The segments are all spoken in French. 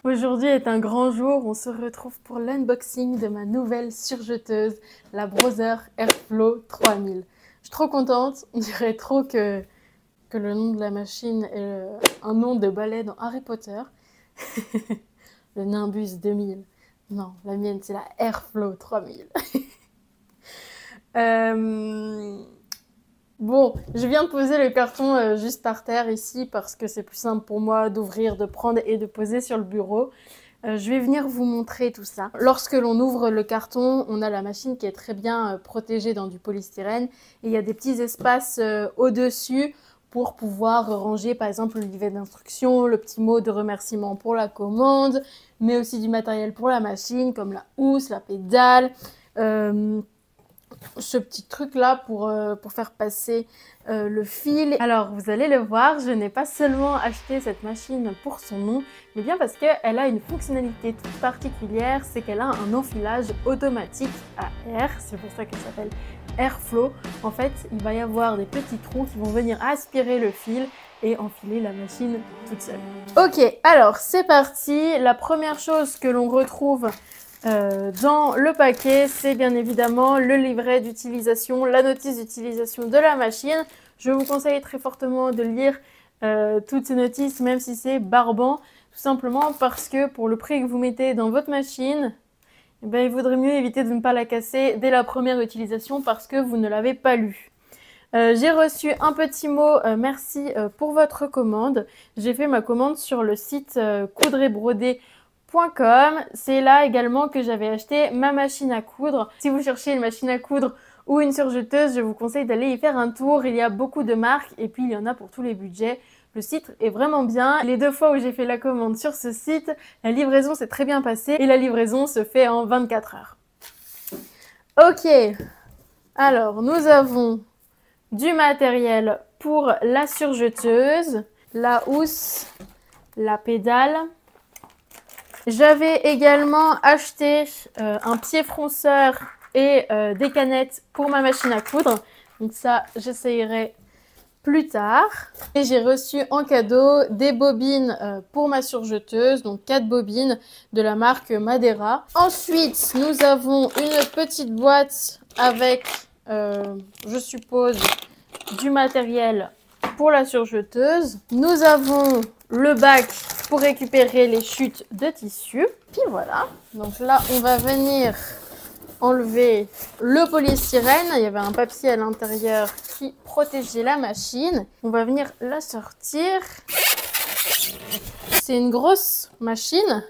Aujourd'hui est un grand jour, on se retrouve pour l'unboxing de ma nouvelle surjeteuse, la Brother Airflow 3000. Je suis trop contente, on dirait trop que le nom de la machine est un nom de ballet dans Harry Potter. Le Nimbus 2000. Non, la mienne c'est la Airflow 3000. Bon, je viens de poser le carton juste par terre ici parce que c'est plus simple pour moi d'ouvrir, de prendre et de poser sur le bureau. Je vais venir vous montrer tout ça. Lorsque l'on ouvre le carton, on a la machine qui est très bien protégée dans du polystyrène. Et il y a des petits espaces au-dessus pour pouvoir ranger par exemple le livret d'instruction, le petit mot de remerciement pour la commande, mais aussi du matériel pour la machine comme la housse, la pédale, ce petit truc là pour faire passer le fil. Alors vous allez le voir, je n'ai pas seulement acheté cette machine pour son nom, mais bien parce qu'elle a une fonctionnalité toute particulière, c'est qu'elle a un enfilage automatique à air, c'est pour ça qu'elle s'appelle Airflow. En fait, il va y avoir des petits trous qui vont venir aspirer le fil et enfiler la machine toute seule. Ok, alors c'est parti. La première chose que l'on retrouve dans le paquet, c'est bien évidemment le livret d'utilisation, la notice d'utilisation de la machine. Je vous conseille très fortement de lire toutes ces notices, même si c'est barbant, tout simplement parce que pour le prix que vous mettez dans votre machine, eh ben, il vaudrait mieux éviter de ne pas la casser dès la première utilisation parce que vous ne l'avez pas lu. J'ai reçu un petit mot merci pour votre commande. J'ai fait ma commande sur le site coudre-et-broder.com. C'est là également que j'avais acheté ma machine à coudre. Si vous cherchez une machine à coudre ou une surjeteuse, je vous conseille d'aller y faire un tour. Il y a beaucoup de marques et puis il y en a pour tous les budgets. Le site est vraiment bien. Les 2 fois où j'ai fait la commande sur ce site, la livraison s'est très bien passée et la livraison se fait en 24 heures. Ok, alors nous avons du matériel pour la surjeteuse, la housse, la pédale. J'avais également acheté un pied fronceur et des canettes pour ma machine à coudre. Donc ça, j'essayerai plus tard. Et j'ai reçu en cadeau des bobines pour ma surjeteuse, donc 4 bobines de la marque Madeira. Ensuite, nous avons une petite boîte avec, je suppose, du matériel pour la surjeteuse. Nous avons le bac pour récupérer les chutes de tissu. Puis voilà, donc là on va venir enlever le polystyrène. Il y avait un papier à l'intérieur qui protégeait la machine. On va venir la sortir. C'est une grosse machine.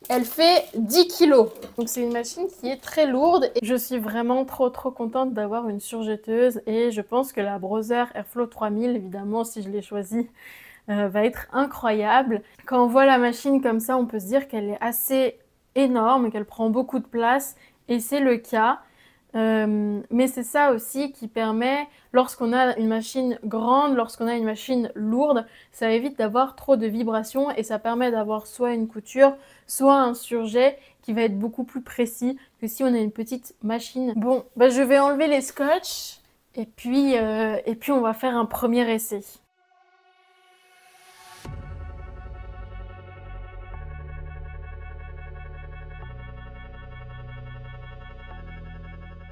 Elle fait 10 kg. Donc c'est une machine qui est très lourde et je suis vraiment trop contente d'avoir une surjeteuse et je pense que la Brother Airflow 3000, évidemment si je l'ai choisie, va être incroyable. Quand on voit la machine comme ça, on peut se dire qu'elle est assez énorme, qu'elle prend beaucoup de place et c'est le cas. Mais c'est ça aussi qui permet, lorsqu'on a une machine grande, lorsqu'on a une machine lourde, ça évite d'avoir trop de vibrations et ça permet d'avoir soit une couture, soit un surjet qui va être beaucoup plus précis que si on a une petite machine. Bon, bah je vais enlever les scotch et puis on va faire un premier essai.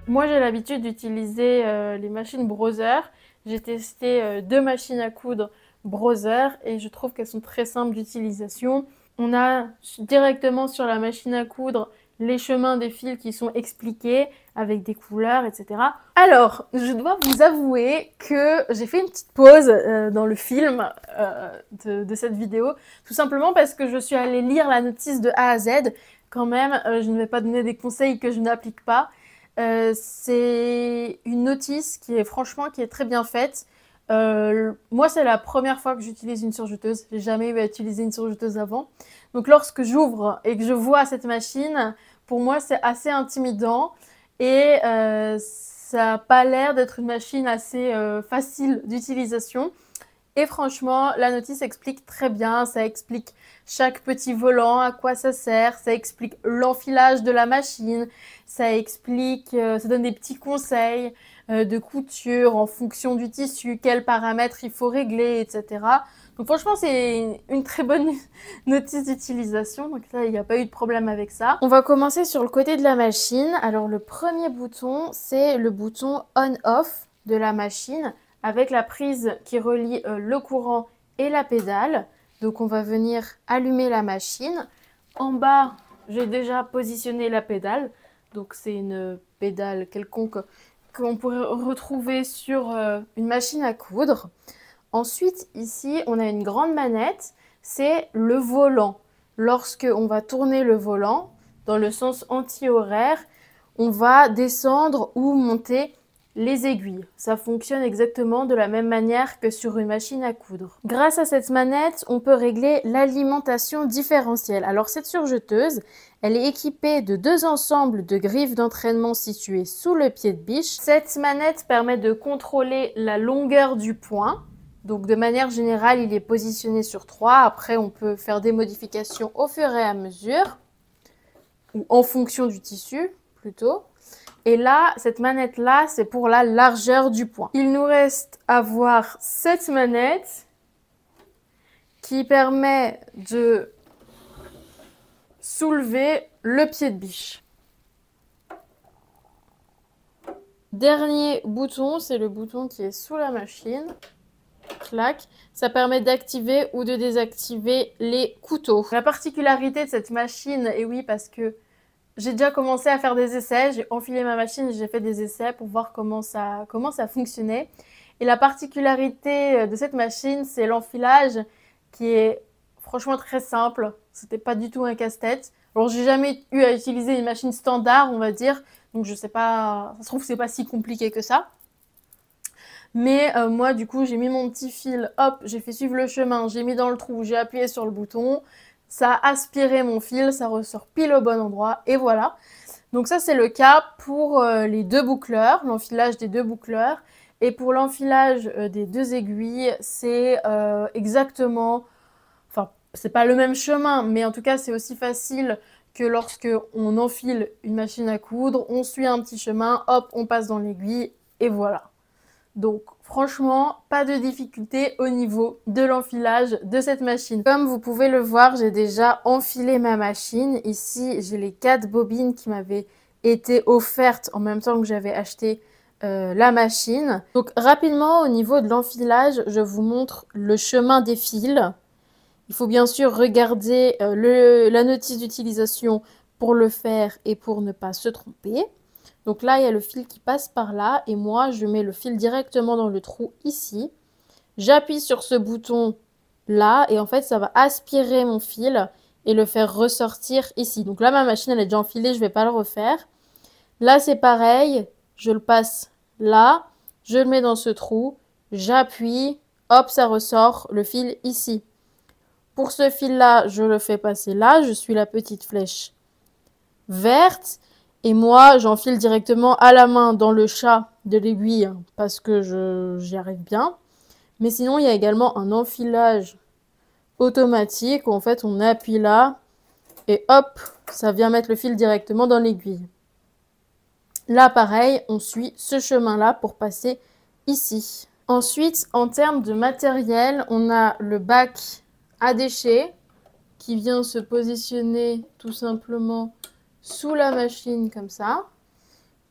Moi, j'ai l'habitude d'utiliser les machines Brother. J'ai testé 2 machines à coudre Brother et je trouve qu'elles sont très simples d'utilisation. On a directement sur la machine à coudre les chemins des fils qui sont expliqués avec des couleurs, etc. Alors, je dois vous avouer que j'ai fait une petite pause dans le film de cette vidéo, tout simplement parce que je suis allée lire la notice de A à Z. Quand même, je ne vais pas donner des conseils que je n'applique pas. C'est une notice qui est très bien faite. Moi, c'est la première fois que j'utilise une surjeteuse. J'ai jamais eu à utiliser une surjeteuse avant. Donc, lorsque j'ouvre et que je vois cette machine, pour moi, c'est assez intimidant et ça n'a pas l'air d'être une machine assez facile d'utilisation. Et franchement, la notice explique très bien, ça explique chaque petit volant, à quoi ça sert, ça explique l'enfilage de la machine, ça explique, ça donne des petits conseils. de couture en fonction du tissu, quels paramètres il faut régler, etc. Donc franchement, c'est une très bonne notice d'utilisation. Donc là, il n'y a pas eu de problème avec ça. On va commencer sur le côté de la machine. Alors le premier bouton, c'est le bouton on-off de la machine avec la prise qui relie le courant et la pédale. Donc on va venir allumer la machine. En bas, j'ai déjà positionné la pédale. Donc c'est une pédale quelconque qu'on pourrait retrouver sur une machine à coudre. Ensuite, ici, on a une grande manette, c'est le volant. Lorsque on va tourner le volant dans le sens anti-horaire, on va descendre ou monter les aiguilles. Ça fonctionne exactement de la même manière que sur une machine à coudre. Grâce à cette manette, on peut régler l'alimentation différentielle. Alors cette surjeteuse, elle est équipée de 2 ensembles de griffes d'entraînement situées sous le pied de biche. Cette manette permet de contrôler la longueur du point. Donc de manière générale, il est positionné sur 3. Après, on peut faire des modifications au fur et à mesure, ou en fonction du tissu plutôt. Et là, cette manette-là, c'est pour la largeur du point. Il nous reste à voir cette manette qui permet de soulever le pied de biche. Dernier bouton, c'est le bouton qui est sous la machine. Clac. Ça permet d'activer ou de désactiver les couteaux. La particularité de cette machine, et oui, parce que j'ai déjà commencé à faire des essais, j'ai enfilé ma machine et j'ai fait des essais pour voir comment ça fonctionnait. Et la particularité de cette machine, c'est l'enfilage qui est franchement très simple. C'était pas du tout un casse-tête. Alors j'ai jamais eu à utiliser une machine standard, on va dire. Donc je sais pas, ça se trouve c'est pas si compliqué que ça. Mais moi, du coup, j'ai mis mon petit fil, hop, j'ai fait suivre le chemin, j'ai mis dans le trou, j'ai appuyé sur le bouton, ça a aspiré mon fil, ça ressort pile au bon endroit, et voilà. Donc ça, c'est le cas pour les 2 boucleurs, l'enfilage des 2 boucleurs. Et pour l'enfilage des 2 aiguilles, c'est exactement, enfin, c'est pas le même chemin, mais en tout cas, c'est aussi facile que lorsque on enfile une machine à coudre, on suit un petit chemin, hop, on passe dans l'aiguille, et voilà. Donc franchement, pas de difficulté au niveau de l'enfilage de cette machine. Comme vous pouvez le voir, j'ai déjà enfilé ma machine. Ici, j'ai les 4 bobines qui m'avaient été offertes en même temps que j'avais acheté la machine. Donc rapidement, au niveau de l'enfilage, je vous montre le chemin des fils. Il faut bien sûr regarder la notice d'utilisation pour le faire et pour ne pas se tromper. Donc là, il y a le fil qui passe par là et moi, je mets le fil directement dans le trou ici. J'appuie sur ce bouton là et en fait, ça va aspirer mon fil et le faire ressortir ici. Donc là, ma machine, elle est déjà enfilée, je ne vais pas le refaire. Là, c'est pareil, je le passe là, je le mets dans ce trou, j'appuie, hop, ça ressort le fil ici. Pour ce fil-là, je le fais passer là, je suis la petite flèche verte. Et moi, j'enfile directement à la main dans le chat de l'aiguille parce que j'y arrive bien. Mais sinon, il y a également un enfilage automatique où en fait, on appuie là et hop, ça vient mettre le fil directement dans l'aiguille. Là, pareil, on suit ce chemin-là pour passer ici. Ensuite, en termes de matériel, on a le bac à déchets qui vient se positionner tout simplement sous la machine comme ça.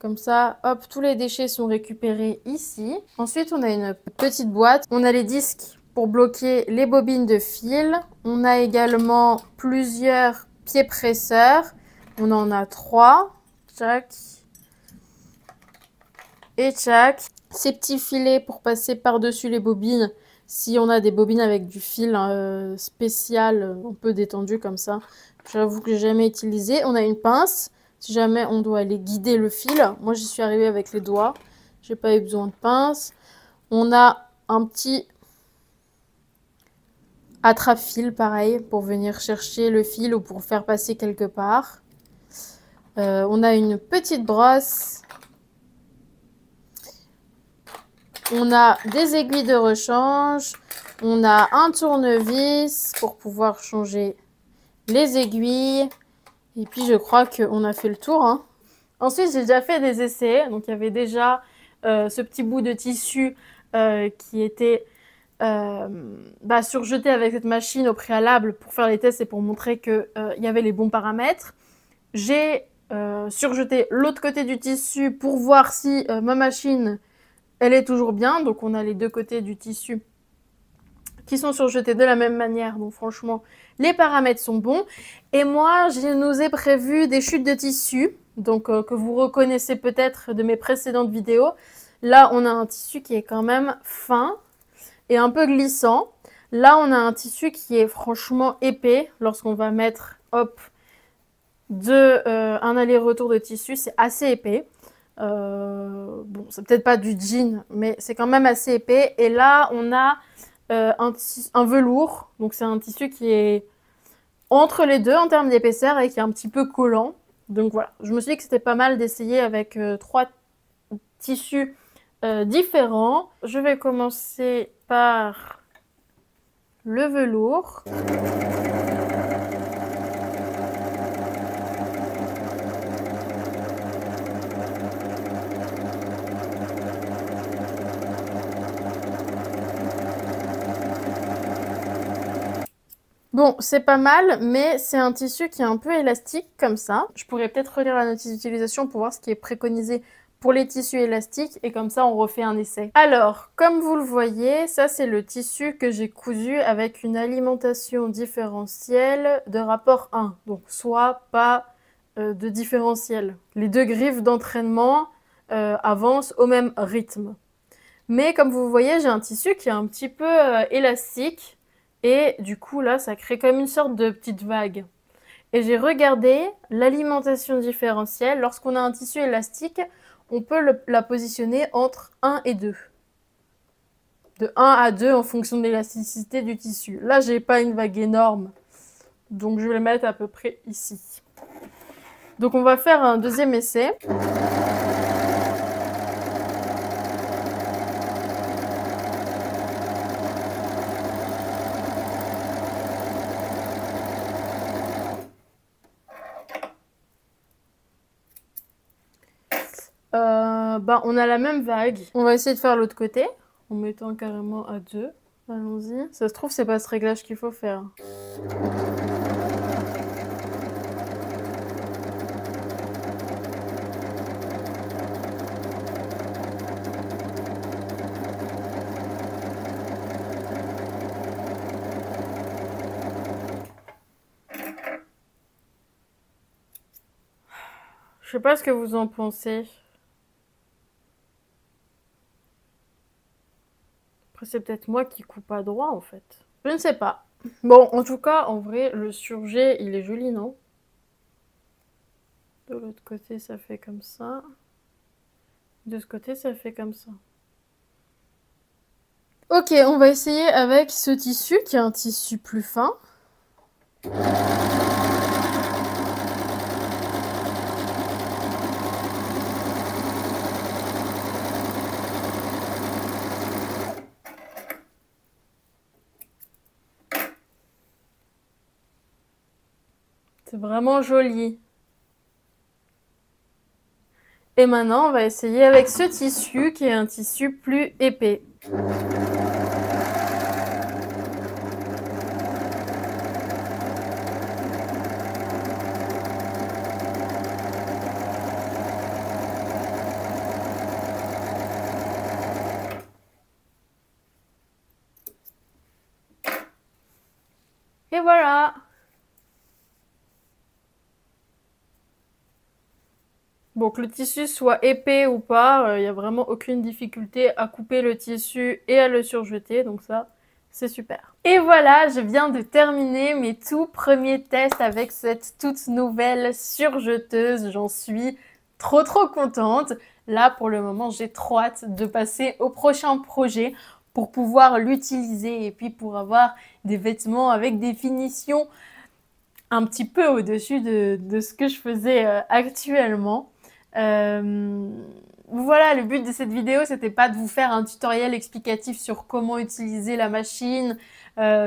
Comme ça, hop, tous les déchets sont récupérés ici. Ensuite, on a une petite boîte. On a les disques pour bloquer les bobines de fil. On a également plusieurs pieds presseurs. On en a 3. Tchac. Et tchac. Ces petits filets pour passer par-dessus les bobines. Si on a des bobines avec du fil spécial, un peu détendu comme ça. J'avoue que j'ai jamais utilisé. On a une pince. Si jamais on doit aller guider le fil. Moi, j'y suis arrivée avec les doigts. J'ai pas eu besoin de pince. On a un petit attrape-fil, pareil, pour venir chercher le fil ou pour faire passer quelque part. On a une petite brosse. On a des aiguilles de rechange. On a un tournevis pour pouvoir changer les aiguilles. Et puis, je crois qu'on a fait le tour. Ensuite, j'ai déjà fait des essais. Donc, il y avait déjà ce petit bout de tissu qui était surjeté avec cette machine au préalable pour faire les tests et pour montrer qu'il y avait les bons paramètres. J'ai surjeté l'autre côté du tissu pour voir si ma machine, elle est toujours bien. Donc on a les deux côtés du tissu qui sont surjetés de la même manière. Donc franchement, les paramètres sont bons. Et moi, je nous ai prévu des chutes de tissu, donc que vous reconnaissez peut-être de mes précédentes vidéos. Là, on a un tissu qui est quand même fin et un peu glissant. Là, on a un tissu qui est franchement épais. Lorsqu'on va mettre, hop, un aller-retour de tissu, c'est assez épais. Bon, c'est peut-être pas du jean, mais c'est quand même assez épais. Et là, on a un velours. Donc, c'est un tissu qui est entre les deux en termes d'épaisseur et qui est un petit peu collant. Donc, voilà. Je me suis dit que c'était pas mal d'essayer avec 3 tissus différents. Je vais commencer par le velours. Bon, c'est pas mal, mais c'est un tissu qui est un peu élastique comme ça. Je pourrais peut-être relire la notice d'utilisation pour voir ce qui est préconisé pour les tissus élastiques et comme ça on refait un essai. Alors, comme vous le voyez, ça c'est le tissu que j'ai cousu avec une alimentation différentielle de rapport 1. Donc soit pas de différentiel. Les deux griffes d'entraînement avancent au même rythme. Mais comme vous voyez, j'ai un tissu qui est un petit peu élastique. Et du coup, là, ça crée comme une sorte de petite vague. Et j'ai regardé l'alimentation différentielle. Lorsqu'on a un tissu élastique, on peut la positionner entre 1 et 2. De 1 à 2 en fonction de l'élasticité du tissu. Là, j'ai pas une vague énorme. Donc, je vais le mettre à peu près ici. Donc, on va faire un deuxième essai. On a la même vague. On va essayer de faire l'autre côté, en mettant carrément à 2. Allons-y. Ça se trouve, c'est pas ce réglage qu'il faut faire. Je sais pas ce que vous en pensez. Après, c'est peut-être moi qui coupe pas droit, en fait. Je ne sais pas. Bon, en tout cas, en vrai, le surjet, il est joli, non? De l'autre côté, ça fait comme ça. De ce côté, ça fait comme ça. Ok, on va essayer avec ce tissu, qui est un tissu plus fin. C'est vraiment joli. Et maintenant, on va essayer avec ce tissu qui est un tissu plus épais. Et voilà! Bon, que le tissu soit épais ou pas, il n'y a vraiment aucune difficulté à couper le tissu et à le surjeter, donc ça, c'est super. Et voilà, je viens de terminer mes tout premiers tests avec cette toute nouvelle surjeteuse. J'en suis trop contente. Là, pour le moment, j'ai trop hâte de passer au prochain projet pour pouvoir l'utiliser et puis pour avoir des vêtements avec des finitions un petit peu au-dessus de ce que je faisais actuellement. Voilà, le but de cette vidéo, c'était pas de vous faire un tutoriel explicatif sur comment utiliser la machine,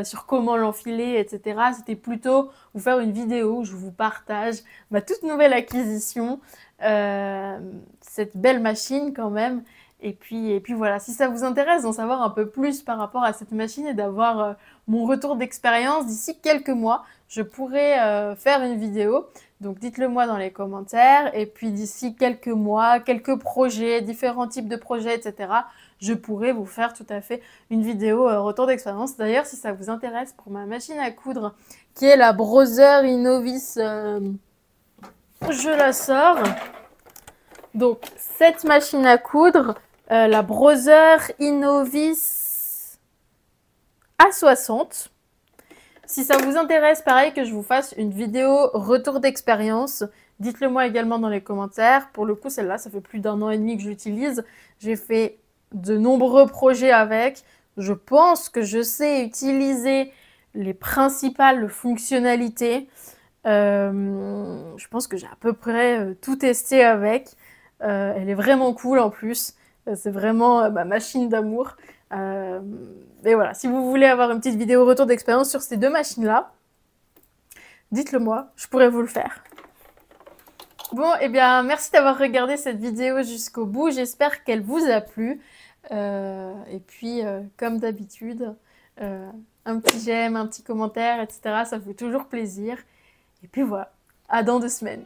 sur comment l'enfiler, etc. C'était plutôt vous faire une vidéo où je vous partage ma toute nouvelle acquisition, cette belle machine quand même. Et puis voilà, si ça vous intéresse d'en savoir un peu plus par rapport à cette machine et d'avoir mon retour d'expérience d'ici quelques mois, je pourrais faire une vidéo. Donc dites-le moi dans les commentaires. Et puis d'ici quelques mois, quelques projets, différents types de projets, etc., je pourrais vous faire tout à fait une vidéo retour d'expérience. D'ailleurs, si ça vous intéresse, pour ma machine à coudre, qui est la Brother Innovis, je la sors. Donc, cette machine à coudre, la Brother Innovis A60. Si ça vous intéresse, pareil, que je vous fasse une vidéo retour d'expérience, dites-le moi également dans les commentaires. Pour le coup, celle-là, ça fait plus d'1 an et demi que je l'utilise. J'ai fait de nombreux projets avec. Je pense que je sais utiliser les principales fonctionnalités. Je pense que j'ai à peu près tout testé avec. Elle est vraiment cool en plus. C'est vraiment ma machine d'amour. Et voilà, si vous voulez avoir une petite vidéo retour d'expérience sur ces deux machines-là, dites-le moi, je pourrais vous le faire. Bon, eh bien, merci d'avoir regardé cette vidéo jusqu'au bout. J'espère qu'elle vous a plu. Et puis, comme d'habitude, un petit j'aime, un petit commentaire, etc. Ça fait toujours plaisir. Et puis voilà, à dans 2 semaines.